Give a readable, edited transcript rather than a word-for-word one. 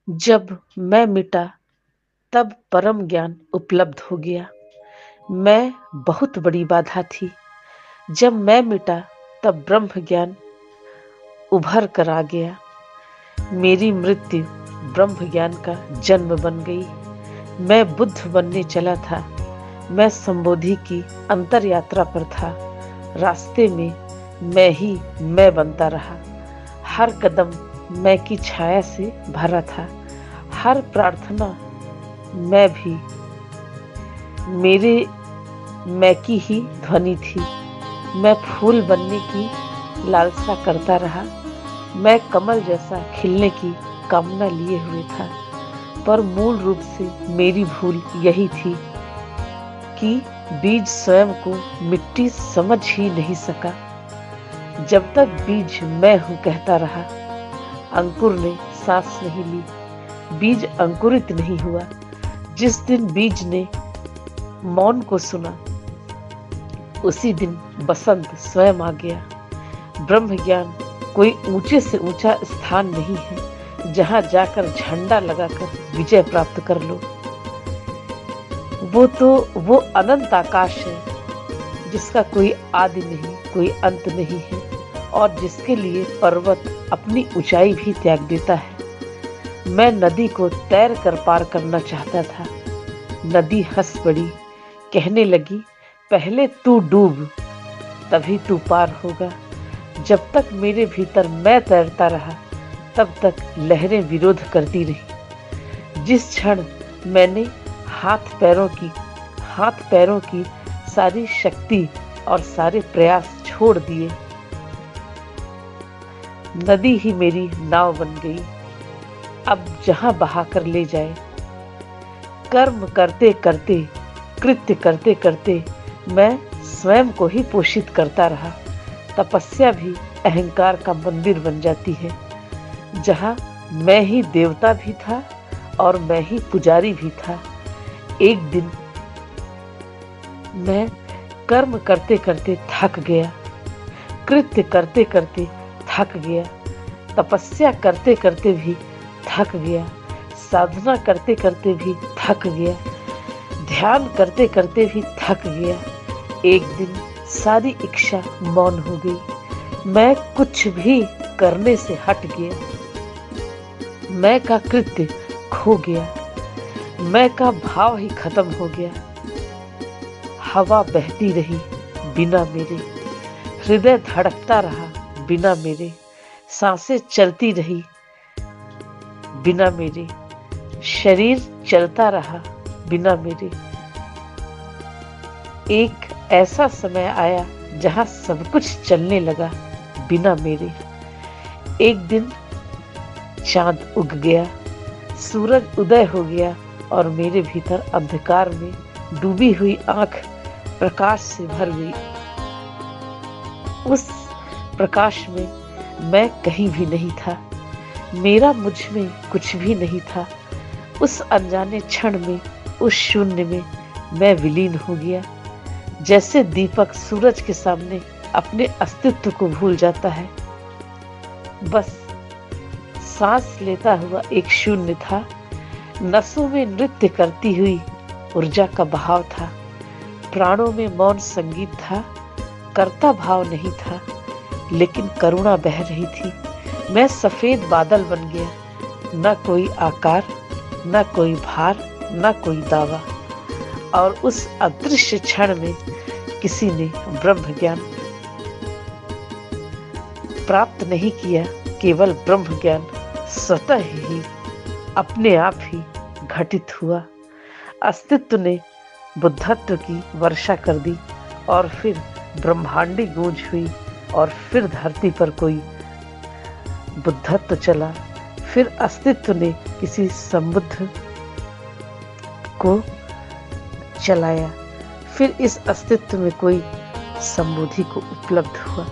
जब मैं मिटा तब परम ज्ञान उपलब्ध हो गया। मैं बहुत बड़ी बाधा थी। जब मैं मिटा तब ब्रह्म ज्ञान उभर कर आ गया। मेरी मृत्यु ब्रह्म ज्ञान का जन्म बन गई। मैं बुद्ध बनने चला था। मैं संबोधि की अंतर यात्रा पर था। रास्ते में मैं ही मैं बनता रहा। हर कदम मैं की छाया से भरा था। हर प्रार्थना मैं भी मेरे मैं की ही ध्वनि थी। मैं फूल बनने की लालसा करता रहा। मैं कमल जैसा खिलने की कामना लिए हुए था। पर मूल रूप से मेरी भूल यही थी कि बीज स्वयं को मिट्टी समझ ही नहीं सका। जब तक बीज मैं हूं कहता रहा, अंकुर ने सांस नहीं ली। बीज अंकुरित नहीं हुआ। जिस दिन बीज ने मौन को सुना, उसी दिन बसंत स्वयं आ गया। ब्रह्म ज्ञान कोई ऊंचे से ऊंचा स्थान नहीं है जहां जाकर झंडा लगाकर विजय प्राप्त कर लो। वो अनंत आकाश है जिसका कोई आदि नहीं, कोई अंत नहीं है, और जिसके लिए पर्वत अपनी ऊंचाई भी त्याग देता है। मैं नदी को तैर कर पार करना चाहता था। नदी हंस पड़ी, कहने लगी, पहले तू डूब, तभी तू पार होगा। जब तक मेरे भीतर मैं तैरता रहा, तब तक लहरें विरोध करती रही। जिस क्षण मैंने हाथ पैरों की सारी शक्ति और सारे प्रयास छोड़ दिए, नदी ही मेरी नाव बन गई। अब जहां बहाकर ले जाए। कर्म करते करते, कृत्य करते करते मैं स्वयं को ही पोषित करता रहा। तपस्या भी अहंकार का मंदिर बन जाती है, जहां मैं ही देवता भी था और मैं ही पुजारी भी था। एक दिन मैं कर्म करते करते थक गया, कृत्य करते करते थक गया, तपस्या करते करते भी थक गया, साधना करते करते भी थक गया, ध्यान करते करते भी थक गया। एक दिन सारी इच्छा मौन हो गई। मैं कुछ भी करने से हट गया। मैं का कृत्य खो गया। मैं का भाव ही खत्म हो गया। हवा बहती रही बिना मेरे, हृदय धड़कता रहा बिना मेरे, सांसें चलती रही बिना मेरे, शरीर चलता रहा बिना मेरे। एक ऐसा समय आया जहां सब कुछ चलने लगा बिना मेरे। एक दिन चांद उग गया, सूरज उदय हो गया और मेरे भीतर अंधकार में डूबी हुई आंख प्रकाश से भर गई। उस प्रकाश में मैं कहीं भी नहीं था। मेरा मुझ में कुछ भी नहीं था। उस अनजाने क्षण में, उस शून्य में मैं विलीन हो गया। जैसे दीपक सूरज के सामने अपने अस्तित्व को भूल जाता है। बस सांस लेता हुआ एक शून्य था। नसों में नृत्य करती हुई ऊर्जा का बहाव था। प्राणों में मौन संगीत था। कर्ता भाव नहीं था, लेकिन करुणा बह रही थी। मैं सफेद बादल बन गया। न कोई आकार, न कोई भार, न कोई दावा। और उस अदृश्य क्षण में किसी ने ब्रह्म ज्ञान प्राप्त नहीं किया। केवल ब्रह्म ज्ञान स्वतः ही, अपने आप ही घटित हुआ। अस्तित्व ने बुद्धत्व की वर्षा कर दी और फिर ब्रह्मांडी गूंज हुई और फिर धरती पर कोई बुद्धत्व चला। फिर अस्तित्व ने किसी संबुद्ध को चलाया। फिर इस अस्तित्व में कोई संबोधि को उपलब्ध हुआ।